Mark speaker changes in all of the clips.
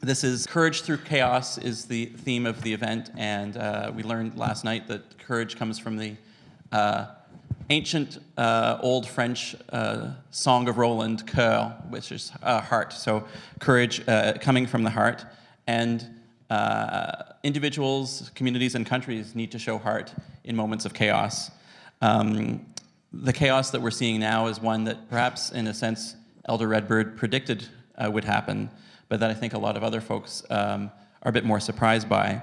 Speaker 1: This is Courage Through Chaos is the theme of the event, and we learned last night that courage comes from the ancient Old French Song of Roland, cœur, which is heart. So courage coming from the heart, and individuals, communities, and countries need to show heart in moments of chaos. The chaos that we're seeing now is one that perhaps, in a sense, Elder Redbird predicted would happen, but that I think a lot of other folks are a bit more surprised by.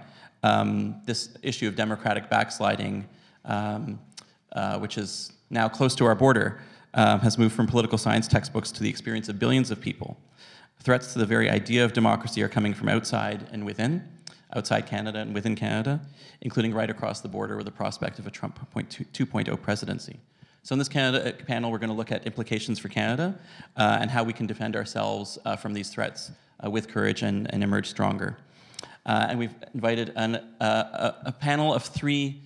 Speaker 1: This issue of democratic backsliding, which is now close to our border, has moved from political science textbooks to the experience of billions of people. Threats to the very idea of democracy are coming from outside and within, outside Canada and within Canada, including right across the border with the prospect of a Trump 2.0 presidency. So in this panel, we're going to look at implications for Canada and how we can defend ourselves from these threats with courage and emerge stronger. And we've invited a panel of three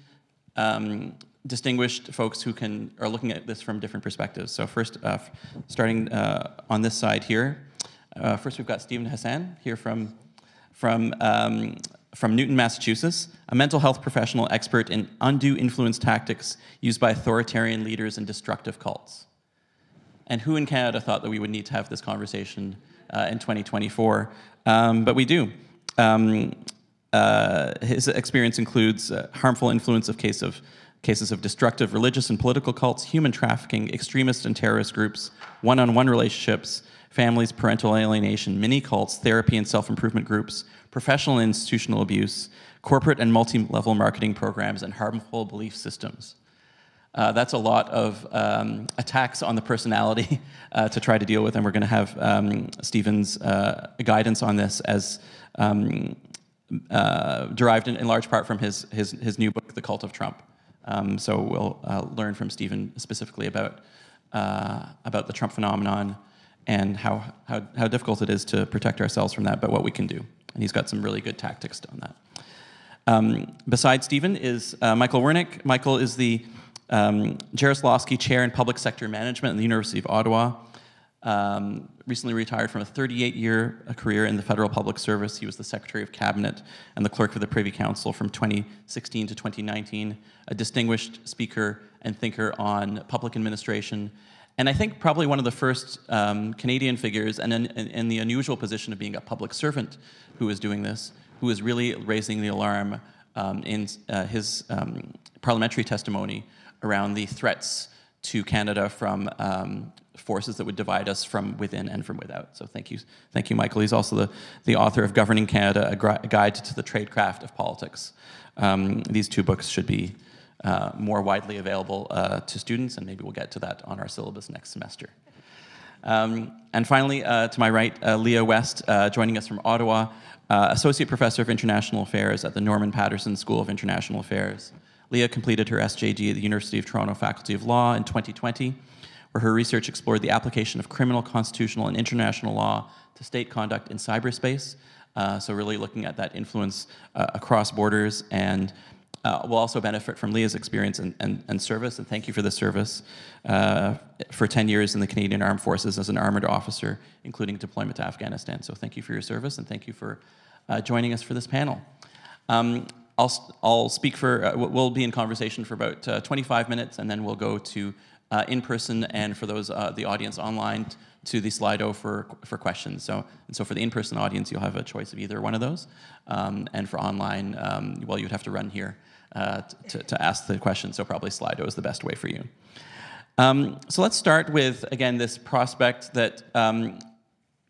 Speaker 1: distinguished folks who are looking at this from different perspectives. So first, starting on this side here, first we've got Stephen Hassan here from Newton, Massachusetts, a mental health professional expert in undue influence tactics used by authoritarian leaders and destructive cults. And who in Canada thought that we would need to have this conversation in 2024? But we do. His experience includes harmful influence of cases of destructive religious and political cults, human trafficking, extremist and terrorist groups, one-on-one relationships, families, parental alienation, mini-cults, therapy and self-improvement groups, professional and institutional abuse, corporate and multi-level marketing programs, and harmful belief systems. That's a lot of attacks on the personality to try to deal with, and we're going to have Stephen's guidance on this as derived in large part from his new book, The Cult of Trump. So we'll learn from Stephen specifically about the Trump phenomenon and how difficult it is to protect ourselves from that, but what we can do. And he's got some really good tactics on that. Besides Stephen is Michael Wernick. Michael is the Jaroslawski Chair in Public Sector Management at the University of Ottawa. Recently retired from a 38-year career in the federal public service. He was the Secretary of Cabinet and the Clerk of the Privy Council from 2016 to 2019, a distinguished speaker and thinker on public administration, and I think probably one of the first Canadian figures, and in the unusual position of being a public servant who is doing this, who is really raising the alarm in his parliamentary testimony around the threats to Canada from forces that would divide us from within and from without. So thank you, Michael. He's also the author of Governing Canada, a guide to the tradecraft of politics. These two books should be more widely available to students, and maybe we'll get to that on our syllabus next semester. And finally, to my right, Leah West, joining us from Ottawa, Associate Professor of International Affairs at the Norman Paterson School of International Affairs. Leah completed her SJD at the University of Toronto Faculty of Law in 2020, where her research explored the application of criminal, constitutional, and international law to state conduct in cyberspace. So really looking at that influence across borders, and we'll also benefit from Leah's experience and service, and thank you for the service for 10 years in the Canadian Armed Forces as an armored officer, including deployment to Afghanistan. So thank you for your service, and thank you for joining us for this panel. I'll speak for, we'll be in conversation for about 25 minutes, and then we'll go to in-person, and for those, the audience online, to the Slido for questions. So for the in-person audience, you'll have a choice of either one of those. And for online, well, you'd have to run here to ask the question, so probably Slido is the best way for you. So let's start with, again, this prospect that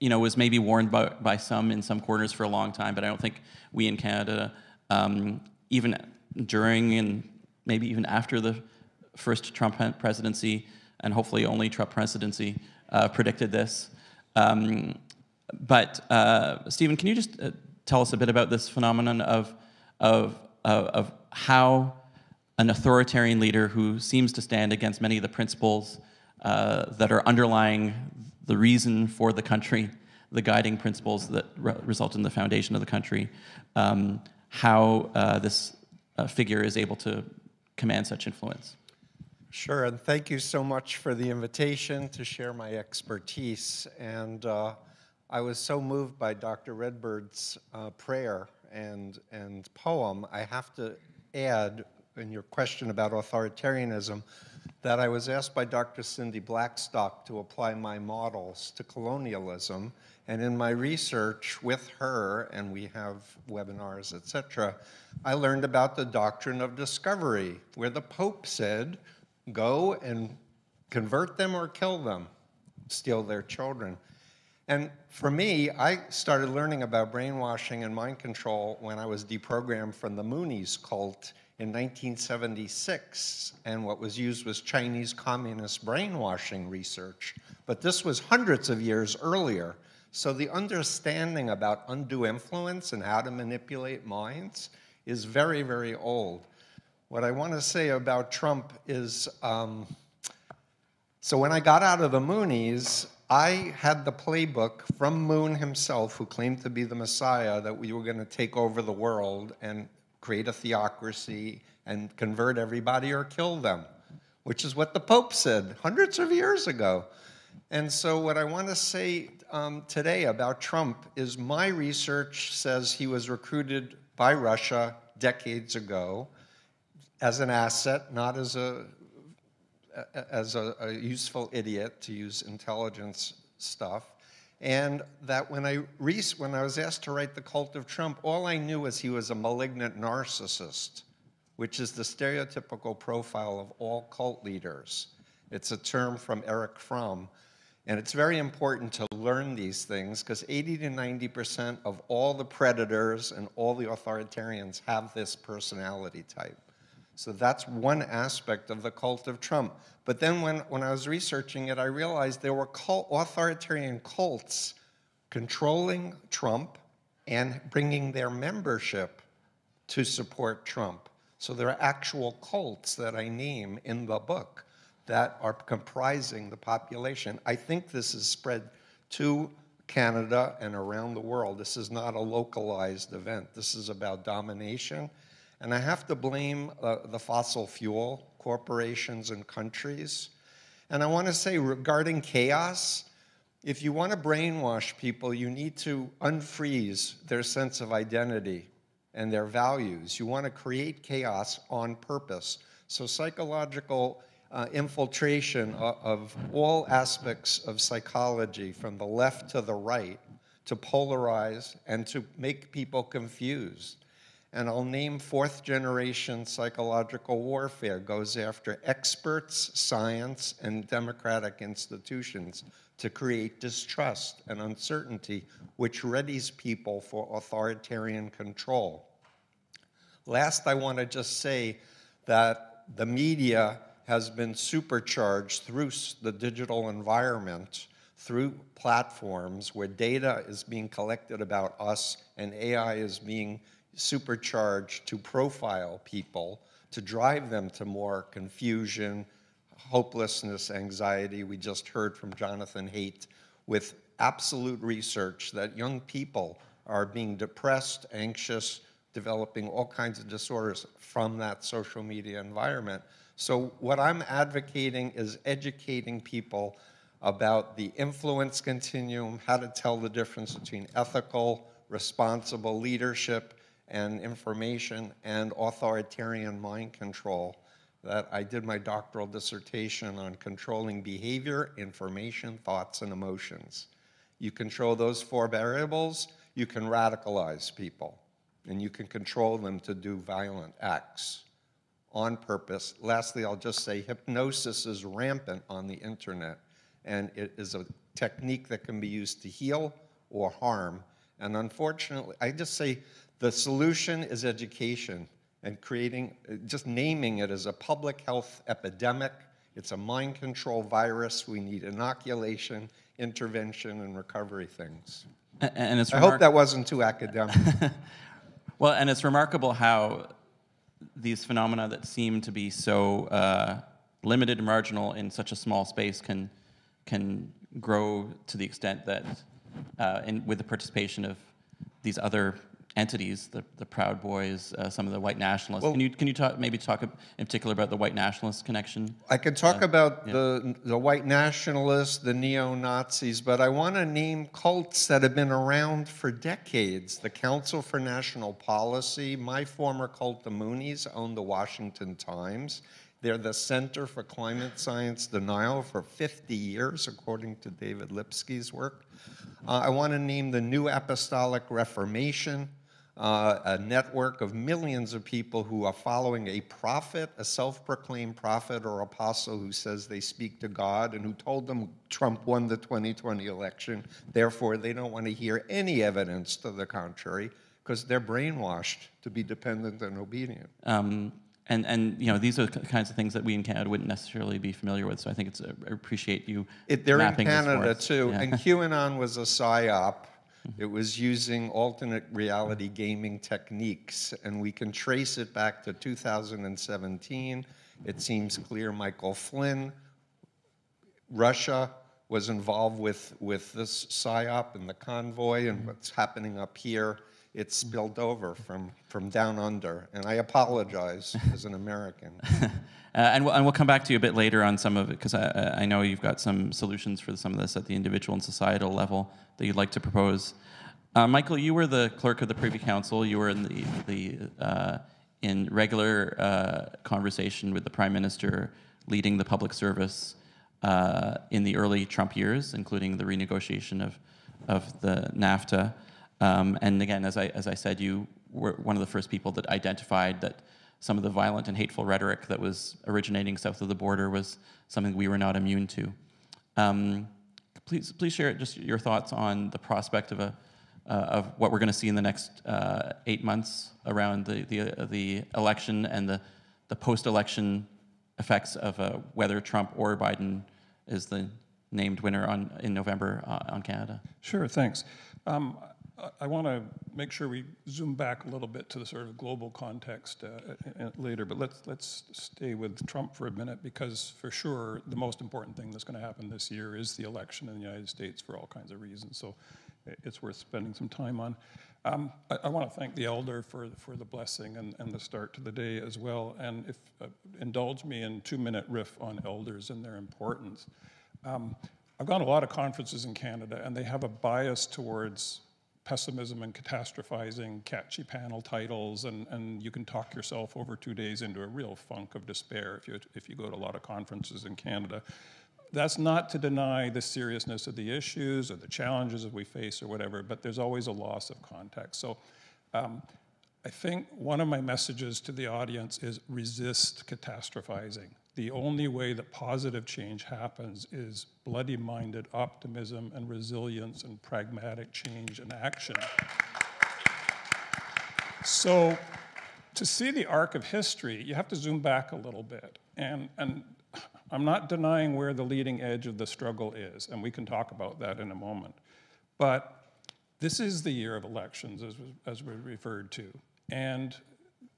Speaker 1: was maybe warned by some in some quarters for a long time, but I don't think we in Canada, even during and maybe even after the first Trump presidency, and hopefully only Trump presidency, predicted this. But Stephen, can you just tell us a bit about this phenomenon of how an authoritarian leader who seems to stand against many of the principles that are underlying the reason for the country, the guiding principles that result in the foundation of the country, how this figure is able to command such influence?
Speaker 2: Sure, and thank you so much for the invitation to share my expertise. And I was so moved by Dr. Redbird's prayer and poem, I have to add, in your question about authoritarianism, that I was asked by Dr. Cindy Blackstock to apply my models to colonialism. And in my research with her, and we have webinars, et cetera, I learned about the doctrine of discovery, where the Pope said, go and convert them or kill them, steal their children. And for me, I started learning about brainwashing and mind control when I was deprogrammed from the Moonies cult in 1976, and what was used was Chinese communist brainwashing research. But this was hundreds of years earlier. So the understanding about undue influence and how to manipulate minds is very, very old. What I want to say about Trump is, so when I got out of the Moonies, I had the playbook from Moon himself, who claimed to be the Messiah, that we were going to take over the world and create a theocracy and convert everybody or kill them, which is what the Pope said hundreds of years ago. And so what I want to say today about Trump is my research says he was recruited by Russia decades ago as an asset, not as a useful idiot, to use intelligence stuff. And that when I was asked to write The Cult of Trump, all I knew was he was a malignant narcissist, which is the stereotypical profile of all cult leaders. It's a term from Eric Fromm. And it's very important to learn these things, because 80 to 90% of all the predators and all the authoritarians have this personality type. So that's one aspect of the cult of Trump. But then when I was researching it, I realized there were authoritarian cults controlling Trump and bringing their membership to support Trump. So there are actual cults that I name in the book that are comprising the population. I think this is spread to Canada and around the world. This is not a localized event. This is about domination. And I have to blame the fossil fuel corporations and countries. And I want to say, regarding chaos, if you want to brainwash people, you need to unfreeze their sense of identity and their values. You want to create chaos on purpose. So psychological infiltration of all aspects of psychology, from the left to the right, to polarize and to make people confused. And I'll name fourth-generation psychological warfare, goes after experts, science, and democratic institutions to create distrust and uncertainty, which readies people for authoritarian control. Last, I want to just say that the media has been supercharged through the digital environment, through platforms where data is being collected about us and AI is being supercharged to profile people, to drive them to more confusion, hopelessness, anxiety. We just heard from Jonathan Haidt with absolute research that young people are being depressed, anxious, developing all kinds of disorders from that social media environment. So what I'm advocating is educating people about the influence continuum, how to tell the difference between ethical, responsible leadership and information and authoritarian mind control. That I did my doctoral dissertation on controlling behavior, information, thoughts, and emotions. You control those 4 variables, you can radicalize people, and you can control them to do violent acts on purpose. Lastly, I'll just say hypnosis is rampant on the internet, and it is a technique that can be used to heal or harm. And unfortunately, I just say the solution is education and creating, just naming it as a public health epidemic. It's a mind control virus. We need inoculation, intervention, and recovery things.
Speaker 1: And it's
Speaker 2: I hope that wasn't too academic.
Speaker 1: Well, and it's remarkable how these phenomena that seem to be so limited and marginal in such a small space can grow to the extent that, with the participation of these other entities, the Proud Boys, some of the white nationalists.
Speaker 2: Well,
Speaker 1: Can you maybe talk in particular about the white nationalist connection?
Speaker 2: I could talk about the white nationalists, the neo-Nazis, but I want to name cults that have been around for decades. The Council for National Policy, my former cult, the Moonies, owned the Washington Times. They're the Center for Climate Science Denial for 50 years, according to David Lipsky's work. I want to name the New Apostolic Reformation, a network of millions of people who are following a prophet, a self-proclaimed prophet or apostle who says they speak to God and who told them Trump won the 2020 election. Therefore, they don't want to hear any evidence to the contrary because they're brainwashed to be dependent and obedient.
Speaker 1: And you know, these are the kinds of things that we in Canada wouldn't necessarily be familiar with. So I think I appreciate you
Speaker 2: They're in
Speaker 1: mapping this for
Speaker 2: Canada
Speaker 1: us.
Speaker 2: too,
Speaker 1: Yeah.
Speaker 2: and QAnon was a psyop. It was using alternate reality gaming techniques, and we can trace it back to 2017. It seems clear Michael Flynn, Russia, was involved with this psyop and the convoy, and what's happening up here. It spilled over from down under, and I apologize as an American.
Speaker 1: And we'll come back to you a bit later on some of it, because I know you've got some solutions for some of this at the individual and societal level that you'd like to propose. Michael, you were the clerk of the Privy Council. You were in regular conversation with the Prime Minister, leading the public service in the early Trump years, including the renegotiation of the NAFTA. And again, as I said, you were one of the first people that identified that some of the violent and hateful rhetoric that was originating south of the border was something we were not immune to. Please share just your thoughts on the prospect of what we're going to see in the next 8 months around the election and the post-election effects of whether Trump or Biden is the named winner in November on Canada.
Speaker 3: Sure, thanks. I want to make sure we zoom back a little bit to the sort of global context later, but let's stay with Trump for a minute, because for sure the most important thing that's going to happen this year is the election in the United States for all kinds of reasons, so it's worth spending some time on. I want to thank the elder for the blessing and the start to the day as well, and if indulge me in 2-minute riff on elders and their importance. I've gone to a lot of conferences in Canada, and they have a bias towards pessimism and catastrophizing, catchy panel titles, and you can talk yourself over 2 days into a real funk of despair if you go to a lot of conferences in Canada. That's not to deny the seriousness of the issues or the challenges that we face or whatever, but there's always a loss of context. So I think one of my messages to the audience is resist catastrophizing. The only way that positive change happens is bloody-minded optimism and resilience and pragmatic change and action. So to see the arc of history, you have to zoom back a little bit. And I'm not denying where the leading edge of the struggle is, and we can talk about that in a moment. But this is the year of elections, as we referred to. And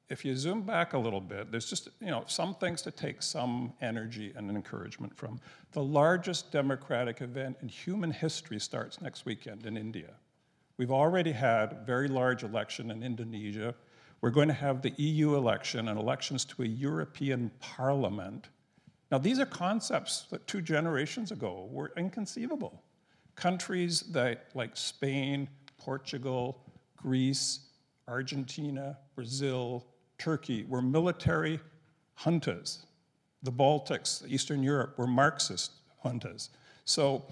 Speaker 3: if you zoom back a little bit, there's just some things to take some energy and encouragement from. The largest democratic event in human history starts next weekend in India. We've already had a very large election in Indonesia. We're going to have the EU election and elections to a European Parliament. Now, these are concepts that 2 generations ago were inconceivable. Countries like Spain, Portugal, Greece, Argentina, Brazil, Turkey were military juntas. The Baltics, Eastern Europe were Marxist juntas. So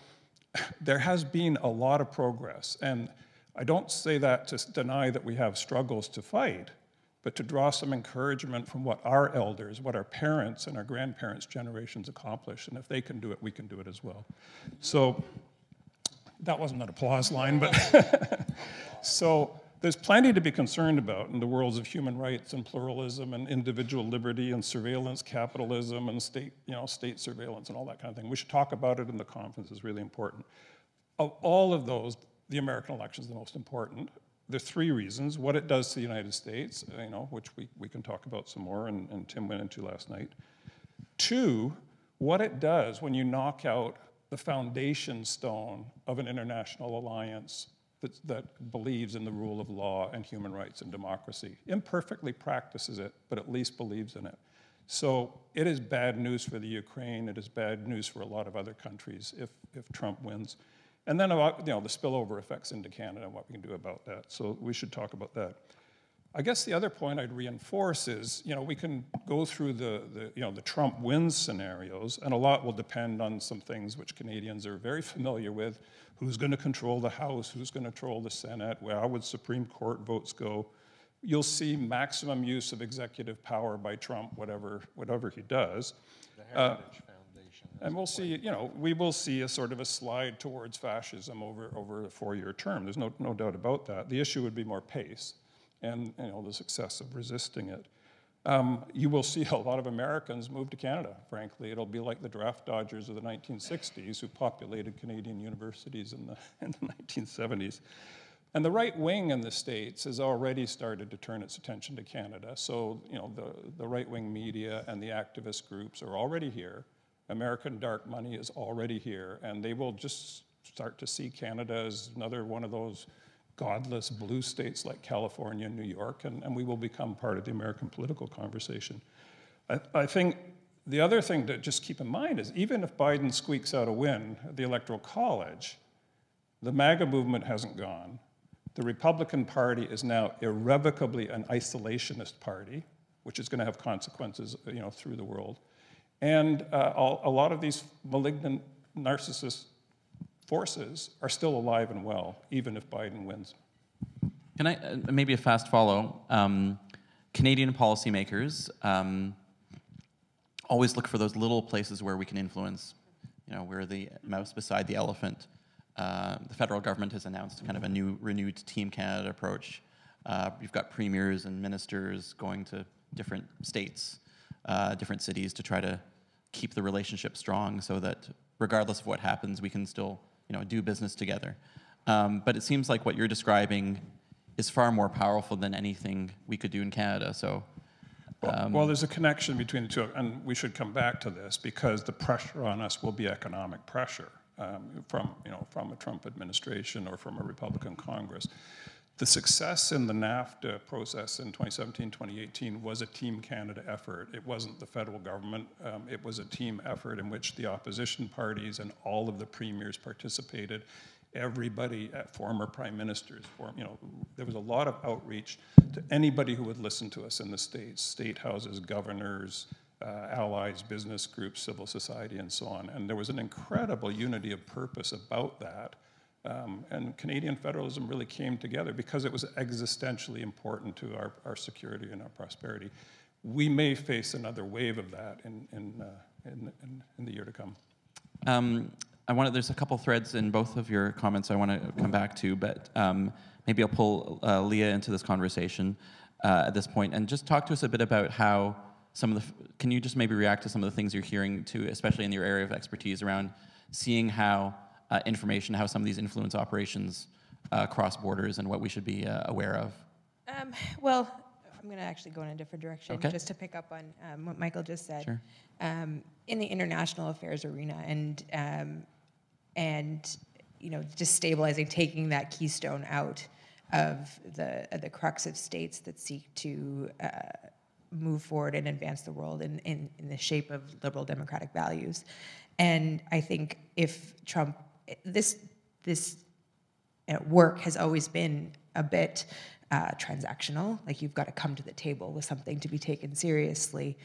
Speaker 3: there has been a lot of progress. And I don't say that to deny that we have struggles to fight, but to draw some encouragement from what our elders, what our parents and our grandparents' generations accomplished. And if they can do it, we can do it as well. So that wasn't an applause line, but so there's plenty to be concerned about in the worlds of human rights and pluralism and individual liberty and surveillance capitalism and state surveillance and all that kind of thing. We should talk about it in the conference. It's really important. Of all of those, the American election is the most important. There are 3 reasons: what it does to the United States, which we can talk about some more, and Tim went into last night. 2, what it does when you knock out the foundation stone of an international alliance that believes in the rule of law and human rights and democracy. Imperfectly practices it, but at least believes in it. So it is bad news for the Ukraine. It is bad news for a lot of other countries if Trump wins. And then about, the spillover effects into Canada and what we can do about that. So we should talk about that. I guess the other point I'd reinforce is, we can go through the Trump wins scenarios, and a lot will depend on some things which Canadians are very familiar with. Who's going to control the House? Who's going to control the Senate? How would Supreme Court votes go? You'll see maximum use of executive power by Trump, whatever he does.
Speaker 2: The Heritage Foundation.
Speaker 3: And we'll see, we will see a sort of a slide towards fascism over a 4-year term. There's no doubt about that. The issue would be more pace and the success of resisting it. You will see a lot of Americans move to Canada, frankly. It'll be like the draft dodgers of the 1960s who populated Canadian universities in the 1970s. And the right wing in the States has already started to turn its attention to Canada. So, the right-wing media and the activist groups are already here. American dark money is already here, and they will just start to see Canada as another one of those godless blue states like California and New York, and we will become part of the American political conversation. I think the other thing to just keep in mind is even if Biden squeaks out a win at the Electoral College, the MAGA movement hasn't gone. The Republican Party is now irrevocably an isolationist party, which is going to have consequences, through the world. And a lot of these malignant narcissist forces are still alive and well, even if Biden wins.
Speaker 1: Can I, maybe a fast follow? Canadian policymakers always look for those little places where we can influence, we're the mouse beside the elephant. The federal government has announced kind of a new, renewed Team Canada approach. You've got premiers and ministers going to different states, different cities to try to keep the relationship strong so that regardless of what happens, we can still, do business together. But it seems like what you're describing is far more powerful than anything we could do in Canada. So,
Speaker 3: well, there's a connection between the two, and we should come back to this because the pressure on us will be economic pressure. From a Trump administration or from a Republican Congress. The success in the NAFTA process in 2017, 2018 was a Team Canada effort. It wasn't the federal government. It was a team effort in which the opposition parties and all of the premiers participated. Everybody, former prime ministers, there was a lot of outreach to anybody who would listen to us in the states, state houses, governors, allies, business groups, civil society, and so on. And there was an incredible unity of purpose about that. And Canadian federalism really came together because it was existentially important to our security and our prosperity. We may face another wave of that in the year to come.
Speaker 1: There's a couple threads in both of your comments I want to come back to, but maybe I'll pull Leah into this conversation at this point and just talk to us a bit about how can you just maybe react to some of the things you're hearing too, especially in your area of expertise around seeing how how some of these influence operations cross borders and what we should be aware of?
Speaker 4: Well, I'm going to actually go in a different direction, just to pick up on what Michael just said.
Speaker 1: Sure.
Speaker 4: In the international affairs arena and just stabilizing, taking that keystone out of the crux of states that seek to move forward and advance the world in the shape of liberal democratic values. And I think if Trump, this work has always been a bit transactional, like you've got to come to the table with something to be taken seriously.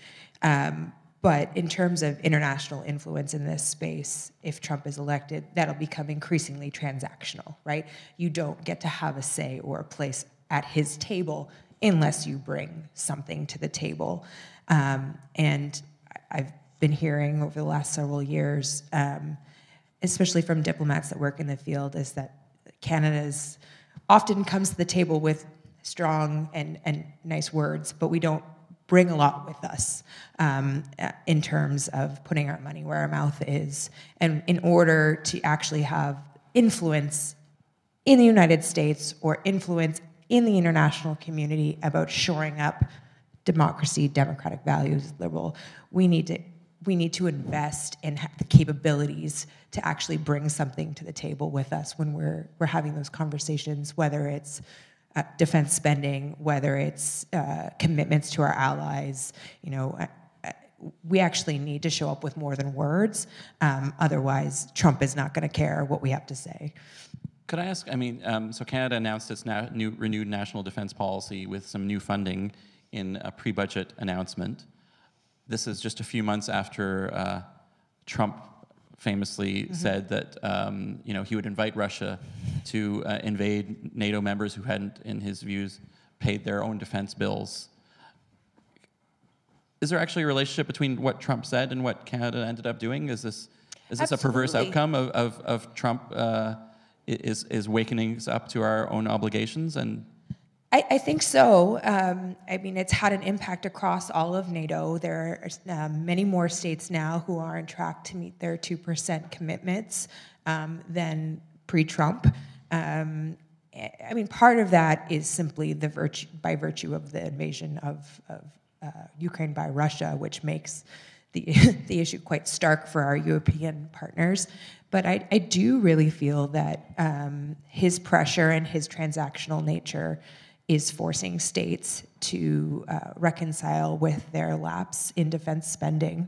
Speaker 4: But in terms of international influence in this space, if Trump is elected, that'll become increasingly transactional, right? You don't get to have a say or a place at his table unless you bring something to the table. And I've been hearing over the last several years, especially from diplomats that work in the field, is that Canada's often comes to the table with strong and nice words, but we don't bring a lot with us in terms of putting our money where our mouth is. And in order to actually have influence in the United States or influence in the international community about shoring up democracy, democratic values, liberal, we need to we need to invest in the capabilities to actually bring something to the table with us when we're having those conversations, whether it's defense spending, whether it's commitments to our allies. You know, we actually need to show up with more than words. Otherwise, Trump is not going to care what we have to say.
Speaker 1: Could I ask, I mean, so Canada announced its renewed national defense policy with some new funding in a pre-budget announcement. This is just a few months after Trump famously said that you know, he would invite Russia to invade NATO members who hadn't, in his views, paid their own defense bills. Is there actually a relationship between what Trump said and what Canada ended up doing? Is this a perverse outcome of Trump is wakening us up to our own obligations? And
Speaker 4: I think so. I mean, it's had an impact across all of NATO. There are many more states now who are on track to meet their 2% commitments than pre-Trump. I mean, part of that is simply by virtue of the invasion of Ukraine by Russia, which makes the issue quite stark for our European partners. But I do really feel that his pressure and his transactional nature is forcing states to reconcile with their lapse in defense spending.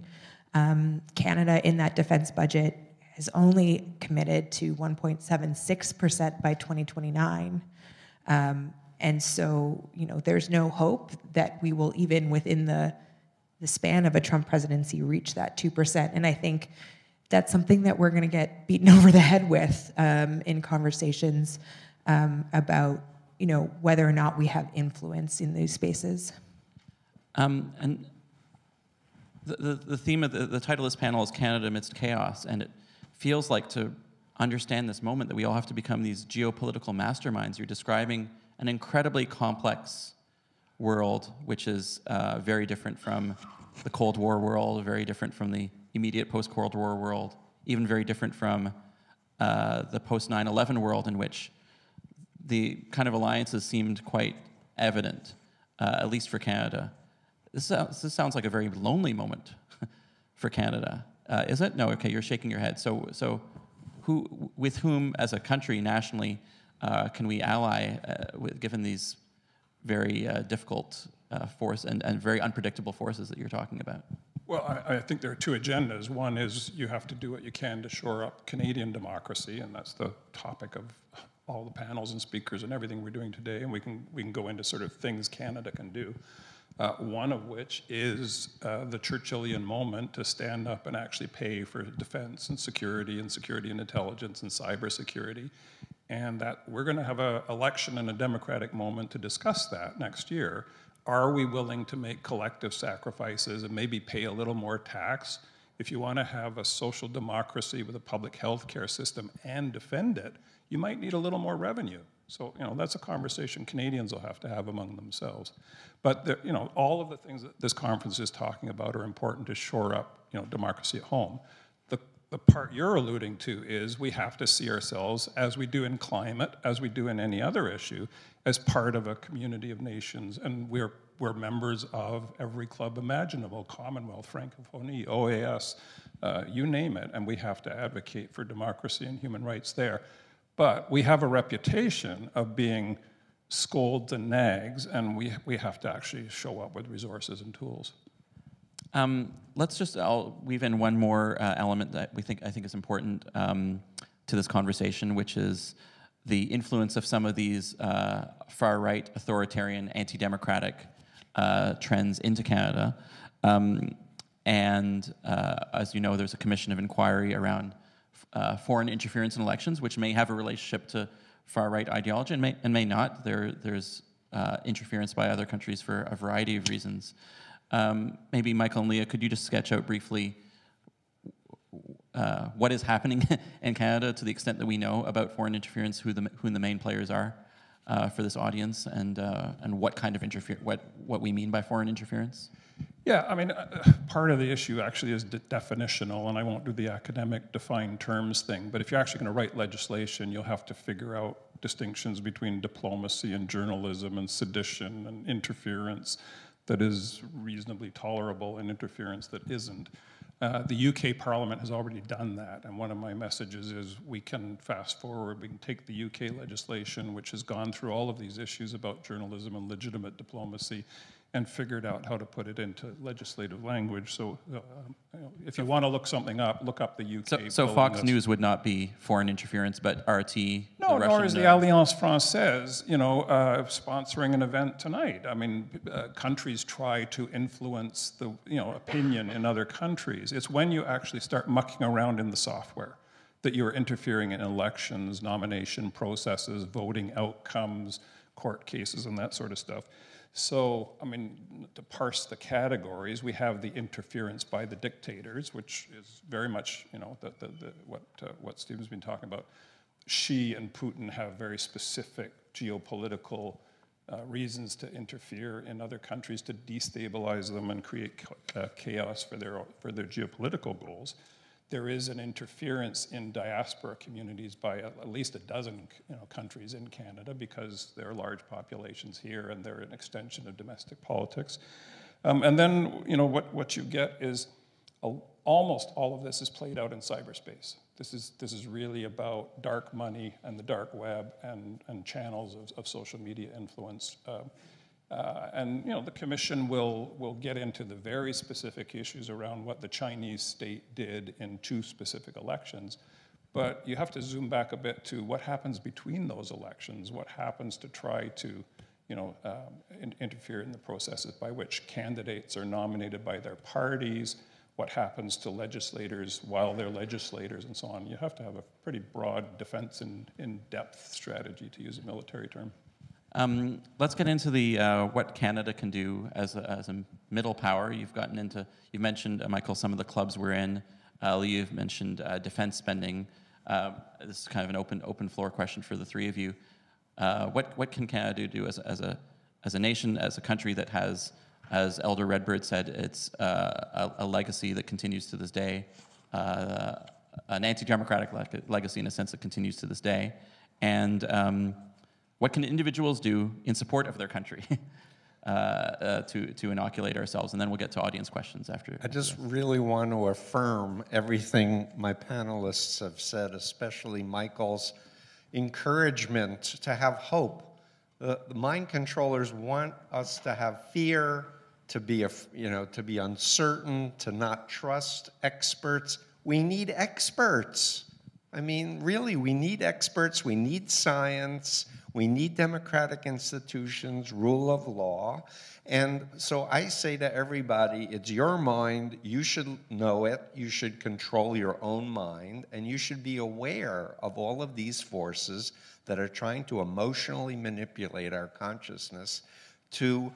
Speaker 4: Canada, in that defense budget, has only committed to 1.76% by 2029. And so, you know, there's no hope that we will, even within the span of a Trump presidency, reach that 2%. And I think that's something that we're going to get beaten over the head with in conversations about, you know, whether or not we have influence in these spaces.
Speaker 1: And the theme of the title of this panel is Canada Amidst Chaos, and it feels like, to understand this moment, that we all have to become these geopolitical masterminds. You're describing an incredibly complex world, which is very different from the Cold War world, very different from the immediate post-Cold War world, even very different from the post-9/11 world, in which the kind of alliances seemed quite evident, at least for Canada. This sounds like a very lonely moment for Canada. Is it? No, okay, you're shaking your head. So with whom, as a country, nationally, can we ally, given these very difficult force and very unpredictable forces that you're talking about?
Speaker 3: Well, I think there are two agendas. One is you have to do what you can to shore up Canadian democracy, and that's the topic of all the panels and speakers and everything we're doing today, and we can go into sort of things Canada can do. One of which is the Churchillian moment to stand up and actually pay for defense and security and intelligence and cybersecurity. And that we're going to have an election and a democratic moment to discuss that next year. Are we willing to make collective sacrifices and maybe pay a little more tax? If you want to have a social democracy with a public health care system and defend it, you might need a little more revenue. So, you know, that's a conversation Canadians will have to have among themselves. But, you know, all of the things that this conference is talking about are important to shore up, you know, democracy at home. The part you're alluding to is we have to see ourselves, as we do in climate, as we do in any other issue, as part of a community of nations. And we're members of every club imaginable: Commonwealth, Francophonie, OAS, you name it. And we have to advocate for democracy and human rights there. But we have a reputation of being scolds and nags, and we have to actually show up with resources and tools.
Speaker 1: Let's just weave in one more element that I think is important to this conversation, which is the influence of some of these far-right, authoritarian, anti-democratic trends into Canada. And as you know, there's a commission of inquiry around foreign interference in elections, which may have a relationship to far-right ideology and may not. There's interference by other countries for a variety of reasons. Maybe Michael and Leah, could you just sketch out briefly what is happening in Canada, to the extent that we know about foreign interference, who the main players are for this audience, and what kind of what we mean by foreign interference?
Speaker 3: Yeah, I mean, part of the issue actually is definitional, and I won't do the academic defined terms thing, but if you're actually going to write legislation, you'll have to figure out distinctions between diplomacy and journalism and sedition and interference that is reasonably tolerable and interference that isn't. The UK Parliament has already done that, and one of my messages is we can fast forward, we can take the UK legislation, which has gone through all of these issues about journalism and legitimate diplomacy, and figured out how to put it into legislative language. So if you want to look something up, look up the UK.
Speaker 1: So Fox News would not be foreign interference, but RT,
Speaker 3: no,
Speaker 1: the
Speaker 3: nor is the
Speaker 1: Russian,
Speaker 3: Alliance Française, sponsoring an event tonight. I mean, countries try to influence the, opinion in other countries. It's when you actually start mucking around in the software that you're interfering in elections, nomination processes, voting outcomes, court cases, and that sort of stuff. So, I mean, to parse the categories, we have the interference by the dictators, which is very much, what Stephen's been talking about. Xi and Putin have very specific geopolitical reasons to interfere in other countries to destabilize them and create chaos for their geopolitical goals. There is an interference in diaspora communities by at least a dozen countries in Canada, because there are large populations here and they're an extension of domestic politics. And then what you get is almost all of this is played out in cyberspace. This is really about dark money and the dark web and channels of social media influence. And the Commission will get into the very specific issues around what the Chinese state did in 2 specific elections, but you have to zoom back a bit to what happens between those elections, what happens to try to interfere in the processes by which candidates are nominated by their parties, what happens to legislators while they're legislators, and so on. You have to have a pretty broad defense in-depth strategy, to use a military term.
Speaker 1: Let's get into the what Canada can do as a middle power. You've mentioned, Michael, some of the clubs we're in. Leah, you've mentioned defense spending. This is kind of an open floor question for the 3 of you. What can Canada do as a nation, as a country that has, as Elder Redbird said, it's a legacy that continues to this day, an anti-democratic legacy in a sense that continues to this day, and what can individuals do in support of their country to inoculate ourselves? And then we'll get to audience questions after.
Speaker 2: I just really want to affirm everything my panelists have said, especially Michael's encouragement to have hope. The mind controllers want us to have fear, to be uncertain, to not trust experts. We need experts. I mean, really, we need experts. We need science. We need democratic institutions, rule of law. And so I say to everybody, it's your mind, you should know it, you should control your own mind, and you should be aware of all of these forces that are trying to emotionally manipulate our consciousness to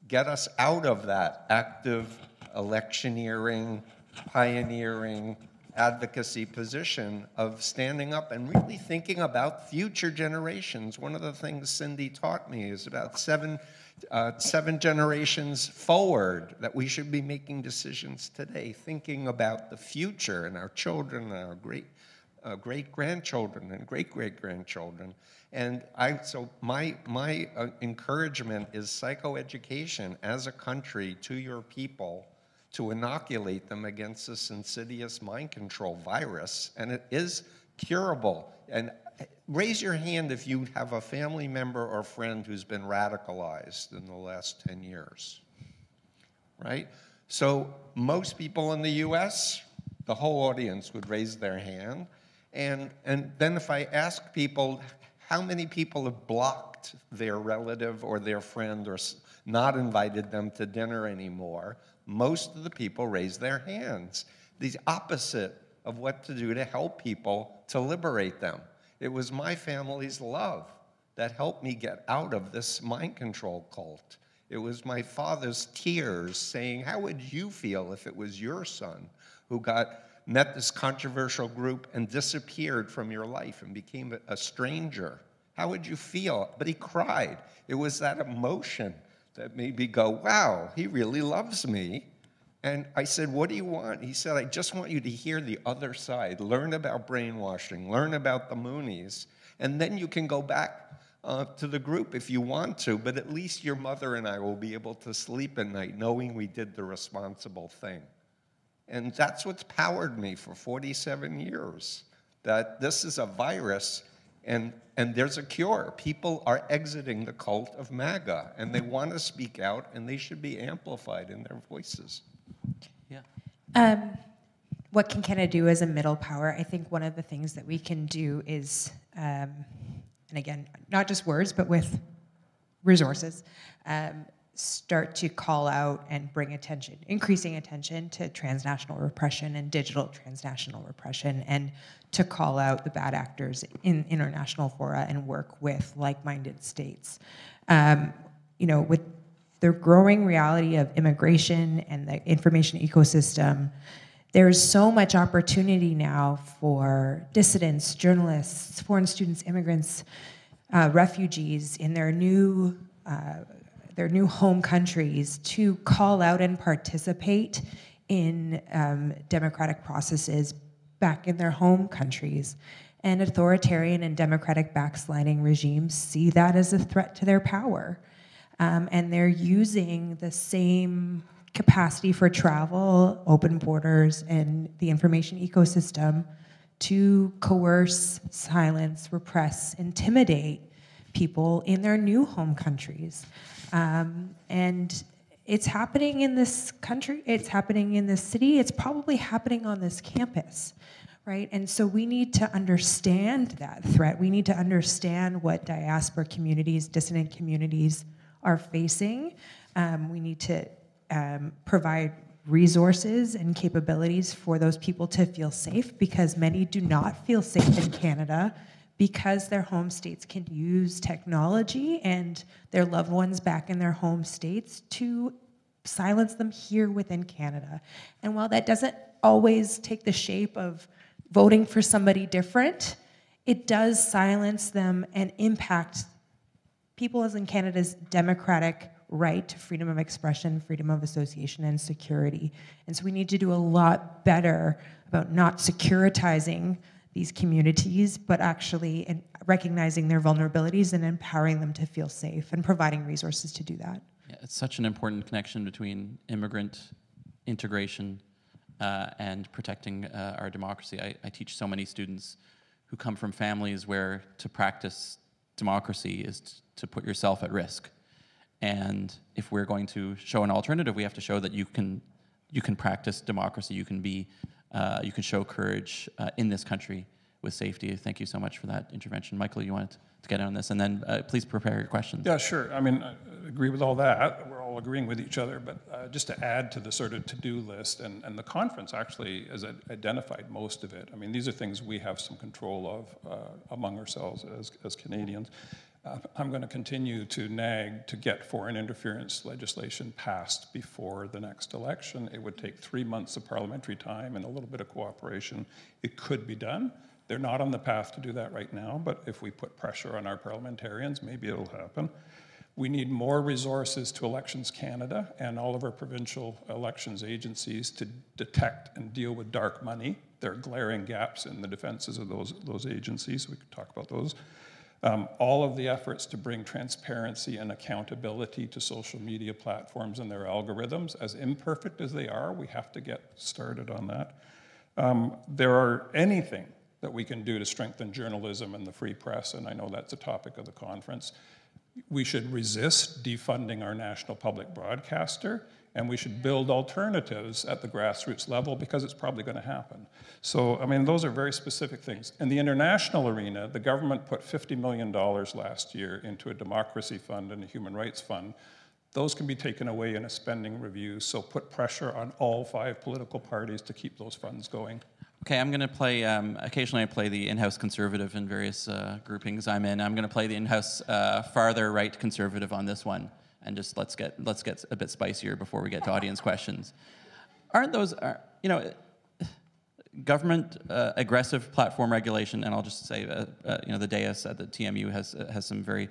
Speaker 2: get us out of that active electioneering, pioneering, advocacy position of standing up and really thinking about future generations. One of the things Cindy taught me is about seven generations forward, that we should be making decisions today, thinking about the future and our children and our great-grandchildren and great-great-grandchildren. And so my encouragement is psychoeducation as a country to your people, to inoculate them against this insidious mind control virus, and it is curable. And raise your hand if you have a family member or friend who's been radicalized in the last 10 years, right? So most people in the US, the whole audience would raise their hand, and then if I ask people, how many people have blocked their relative or their friend or not invited them to dinner anymore, most of the people raise their hands. The opposite of what to do to help people, to liberate them. It was my family's love that helped me get out of this mind control cult. It was my father's tears saying, how would you feel if it was your son who met this controversial group and disappeared from your life and became a stranger? How would you feel? But he cried. It was that emotion that made me go, wow, he really loves me. And I said, what do you want? He said, I just want you to hear the other side, learn about brainwashing, learn about the Moonies, and then you can go back to the group if you want to, but at least your mother and I will be able to sleep at night knowing we did the responsible thing. And that's what's powered me for 47 years, that this is a virus and there's a cure. People are exiting the cult of MAGA, and they want to speak out, and they should be amplified in their voices.
Speaker 1: Yeah.
Speaker 4: What can Canada do as a middle power? I think one of the things that we can do is, and again, not just words, but with resources, start to call out and bring attention, increasing attention to transnational repression and digital transnational repression, and to call out the bad actors in international fora and work with like-minded states. You know, with the growing reality of immigration and the information ecosystem, there's so much opportunity now for dissidents, journalists, foreign students, immigrants, refugees in their new home countries to call out and participate in democratic processes back in their home countries. And authoritarian and democratic backsliding regimes see that as a threat to their power. And they're using the same capacity for travel, open borders, and the information ecosystem to coerce, silence, repress, intimidate people in their new home countries. And it's happening in this country, it's happening in this city, it's probably happening on this campus, right? And so we need to understand that threat. We need to understand what diaspora communities, dissident communities are facing. We need to provide resources and capabilities for those people to feel safe, because many do not feel safe in Canada because their home states can use technology and their loved ones back in their home states to silence them here within Canada. And while that doesn't always take the shape of voting for somebody different, it does silence them and impact people as in Canada's democratic right to freedom of expression, freedom of association, and security. And so we need to do a lot better about not securitizing these communities, but actually recognizing their vulnerabilities and empowering them to feel safe and providing resources to do that.
Speaker 1: Yeah, it's such an important connection between immigrant integration and protecting our democracy. I teach so many students who come from families where to practice democracy is to put yourself at risk. And if we're going to show an alternative, we have to show that you can practice democracy. You can show courage in this country with safety. Thank you so much for that intervention. Michael, you wanted to get in on this, and then please prepare your questions.
Speaker 3: Yeah, sure. I mean, I agree with all that. We're all agreeing with each other, but just to add to the sort of to-do list, and the conference actually has identified most of it. I mean, these are things we have some control of among ourselves as Canadians. I'm going to continue to nag to get foreign interference legislation passed before the next election. It would take 3 months of parliamentary time and a little bit of cooperation. It could be done. They're not on the path to do that right now, but if we put pressure on our parliamentarians, maybe it'll happen. We need more resources to Elections Canada and all of our provincial elections agencies to detect and deal with dark money. There are glaring gaps in the defenses of those agencies. We could talk about those. All of the efforts to bring transparency and accountability to social media platforms and their algorithms, as imperfect as they are, we have to get started on that. There are anything that we can do to strengthen journalism and the free press, and I know that's a topic of the conference. We should resist defunding our national public broadcaster, and we should build alternatives at the grassroots level, because it's probably going to happen. So, I mean, those are very specific things. In the international arena, the government put $50 million last year into a democracy fund and a human rights fund. Those can be taken away in a spending review, so put pressure on all 5 political parties to keep those funds going.
Speaker 1: Okay, I'm going to play, occasionally I play the in-house conservative in various groupings I'm in. I'm going to play the in-house farther right conservative on this one. And just let's get a bit spicier before we get to audience questions. Aren't those, you know, government aggressive platform regulation? And I'll just say, you know, the DAIS at the TMU has some very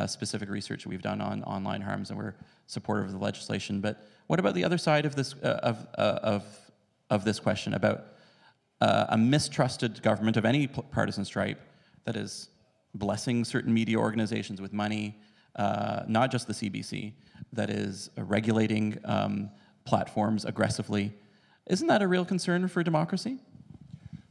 Speaker 1: specific research that we've done on online harms, and we're supportive of the legislation. But what about the other side of this of this question about a mistrusted government of any partisan stripe that is blessing certain media organizations with money? Not just the CBC, that is regulating platforms aggressively, Isn't that a real concern for democracy?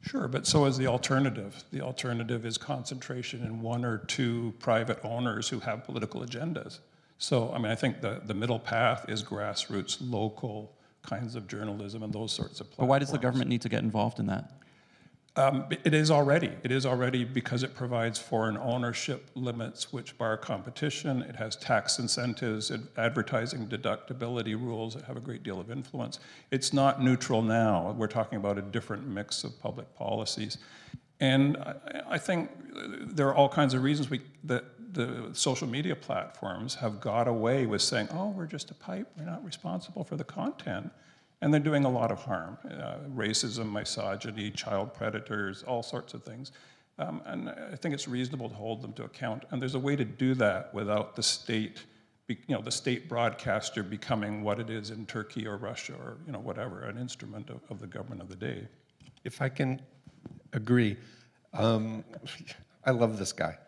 Speaker 3: Sure, but so is the alternative. The alternative is concentration in one or two private owners who have political agendas. So, I mean, I think the middle path is grassroots, local kinds of journalism and those sorts of platforms.
Speaker 1: But why does the government need to get involved in that?
Speaker 3: It is already because it provides foreign ownership limits which bar competition. It has tax incentives and advertising deductibility rules that have a great deal of influence. It's not neutral now. We're talking about a different mix of public policies. And I think there are all kinds of reasons that the social media platforms have got away with saying, oh, we're just a pipe, we're not responsible for the content. And they're doing a lot of harm, racism, misogyny, child predators, all sorts of things. And I think it's reasonable to hold them to account. And there's a way to do that without the state, the state broadcaster becoming what it is in Turkey or Russia or whatever, an instrument of the government of the day.
Speaker 2: If I can agree, I love this guy.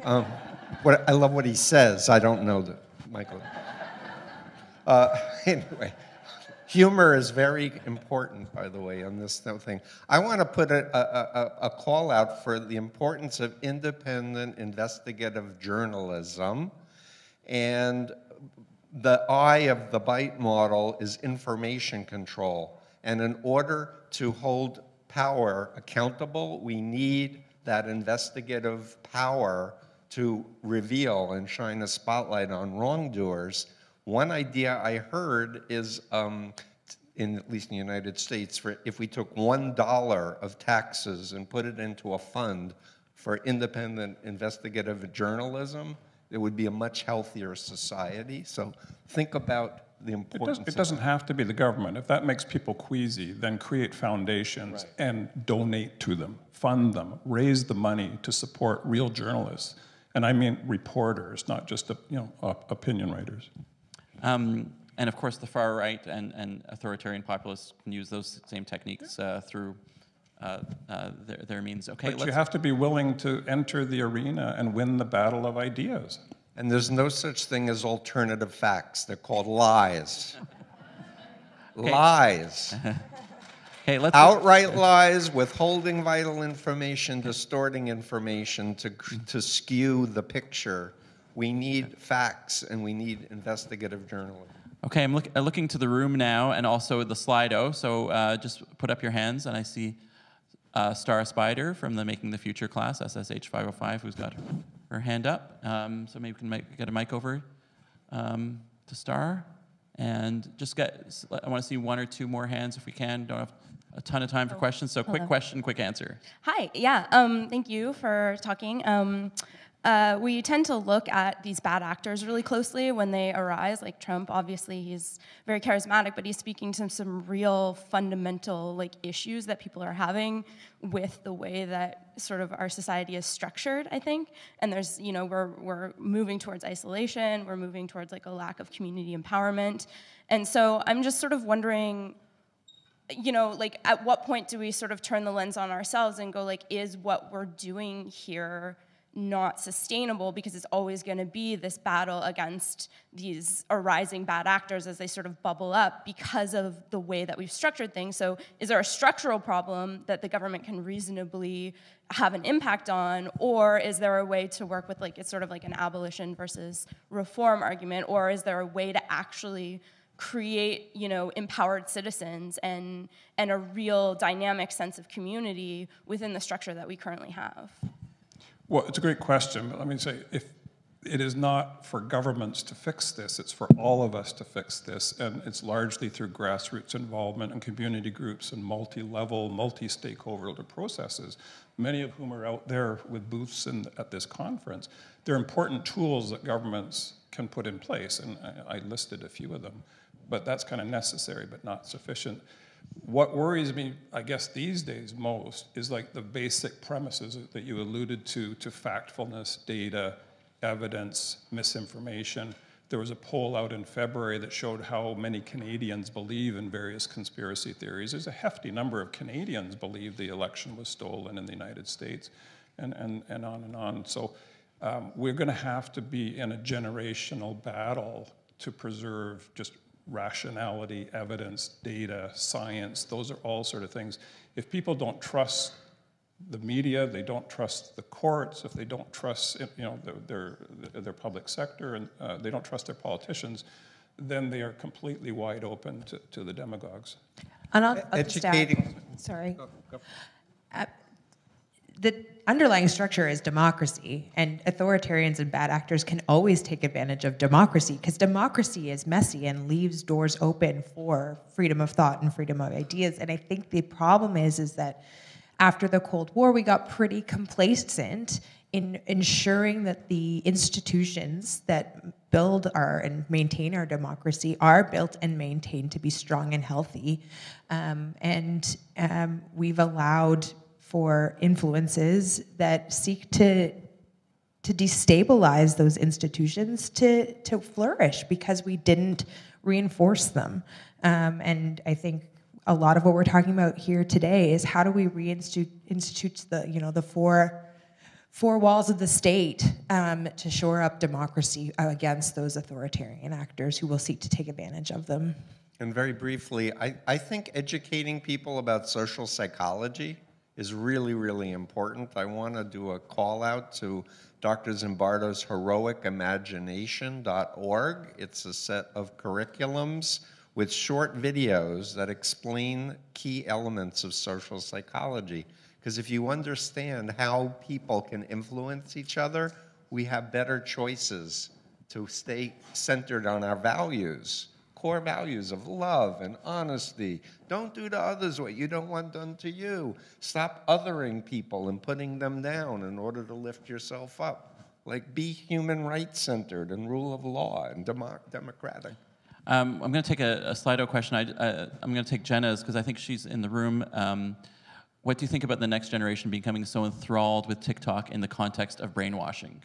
Speaker 2: I love what he says. I don't know Michael. Anyway. Humor is very important, by the way, on this thing. I want to put a call out for the importance of independent investigative journalism. And the eye of the BITE model is information control. And in order to hold power accountable, we need that investigative power to reveal and shine a spotlight on wrongdoers. One idea I heard is, at least in the United States, if we took $1 of taxes and put it into a fund for independent investigative journalism, it would be a much healthier society. So think about the importance.
Speaker 3: It doesn't have to be the government. If that makes people queasy, then create foundations and donate to them, fund them, raise the money to support real journalists. And I mean reporters, not just opinion writers.
Speaker 1: And of course, the far right and authoritarian populists can use those same techniques through their means. Okay,
Speaker 3: but you have to be willing to enter the arena and win the battle of ideas.
Speaker 2: And there's no such thing as alternative facts. They're called lies. Lies.
Speaker 1: Okay,
Speaker 2: outright lies, withholding vital information, distorting information to skew the picture. We need facts and we need investigative journalism.
Speaker 1: Okay, I'm looking to the room now and also the Slido. So just put up your hands, and I see Star Spider from the Making the Future class, SSH 505, who's got her hand up. So maybe we can get a mic over to Star. And I want to see one or two more hands if we can. Don't have a ton of time for questions, so quick question, quick answer.
Speaker 5: Hi, yeah, thank you for talking. We tend to look at these bad actors really closely when they arise, like Trump. Obviously, he's very charismatic, but he's speaking to some real fundamental issues that people are having with the way that sort of our society is structured, I think. And there's, we're moving towards isolation, we're moving towards a lack of community empowerment. And so I'm just sort of wondering, at what point do we sort of turn the lens on ourselves and go, is what we're doing here not sustainable, because it's always going to be this battle against these arising bad actors as they sort of bubble up because of the way that we've structured things. So is there a structural problem that the government can reasonably have an impact on, or is there a way to work with it's sort of an abolition versus reform argument, or is there a way to actually create empowered citizens and a real dynamic sense of community within the structure that we currently have?
Speaker 3: Well, it's a great question, but let me say, if it is not for governments to fix this, it's for all of us to fix this, and it's largely through grassroots involvement and community groups and multi-level, multi-stakeholder processes, many of whom are out there with booths at this conference. They're important tools that governments can put in place, and I listed a few of them, but that's kind of necessary but not sufficient. What worries me, I guess, these days most is the basic premises that you alluded to factfulness, data, evidence, misinformation. There was a poll out in February that showed how many Canadians believe in various conspiracy theories. There's a hefty number of Canadians believe the election was stolen in the United States, and on and on. So we're going to have to be in a generational battle to preserve just rationality, evidence, data, science, those are all sort of things. If people don't trust the media, they don't trust the courts, if they don't trust their public sector, and they don't trust their politicians, then they are completely wide open to the demagogues.
Speaker 4: And I'll
Speaker 2: Educating.
Speaker 4: sorry. The underlying structure is democracy, and authoritarians and bad actors can always take advantage of democracy, because democracy is messy and leaves doors open for freedom of thought and freedom of ideas. And I think the problem is that after the Cold War, we got pretty complacent in ensuring that the institutions that build and maintain our democracy are built and maintained to be strong and healthy. We've allowed for influences that seek to destabilize those institutions to flourish because we didn't reinforce them. And I think a lot of what we're talking about here today is how do we institute the four walls of the state to shore up democracy against those authoritarian actors who will seek to take advantage of them.
Speaker 2: And very briefly, I think educating people about social psychology is really, really important. I want to do a call out to Dr. Zimbardo's heroicimagination.org. It's a set of curriculums with short videos that explain key elements of social psychology. Because if you understand how people can influence each other, we have better choices to stay centered on our values. Core values of love and honesty. Don't do to others what you don't want done to you. Stop othering people and putting them down in order to lift yourself up. Like, be human rights centered and rule of law and democratic.
Speaker 1: I'm going to take a Slido question. I'm going to take Jenna's because I think she's in the room. What do you think about the next generation becoming so enthralled with TikTok in the context of brainwashing?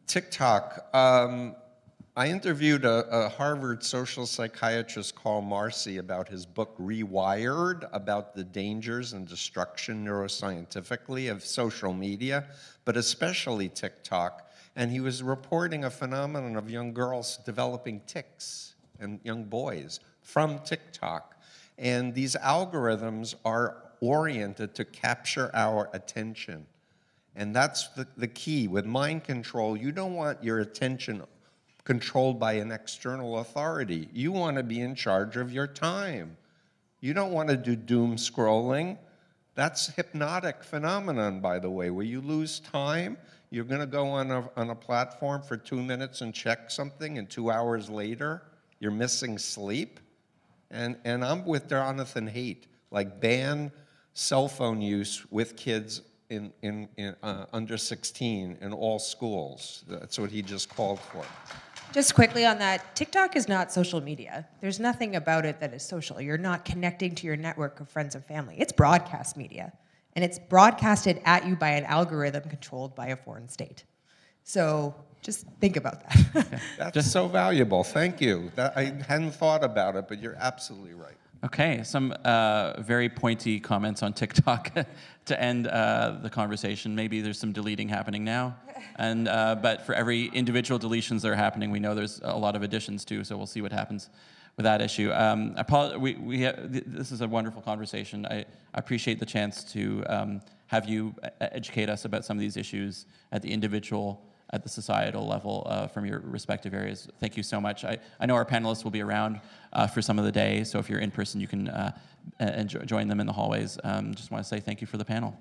Speaker 2: TikTok, I interviewed a Harvard social psychiatrist, Carl Marcy, about his book Rewired, about the dangers and destruction neuroscientifically of social media, but especially TikTok. And he was reporting a phenomenon of young girls developing tics and young boys from TikTok. And these algorithms are oriented to capture our attention. And that's the key. With mind control, you don't want your attention controlled by an external authority. You want to be in charge of your time. You don't want to do doom scrolling. That's a hypnotic phenomenon, by the way, where you lose time. You're going to go on a platform for 2 minutes and check something, and 2 hours later, you're missing sleep. And I'm with Jonathan Haidt, like ban cell phone use with kids under 16 in all schools. That's what he just called for.
Speaker 4: Just quickly on that, TikTok is not social media. There's nothing about it that is social. You're not connecting to your network of friends and family. It's broadcast media. And it's broadcasted at you by an algorithm controlled by a foreign state. So just think about that.
Speaker 2: That's so valuable. Thank you. I hadn't thought about it, but you're absolutely right.
Speaker 1: Okay, some very pointy comments on TikTok to end the conversation. Maybe there's some deleting happening now, but for every individual deletions that are happening, we know there's a lot of additions too, so we'll see what happens with that issue. This is a wonderful conversation. I appreciate the chance to have you educate us about some of these issues at the individual, at the societal level from your respective areas. Thank you so much. I know our panelists will be around for some of the day, so if you're in person, you can join them in the hallways. Just want to say thank you for the panel.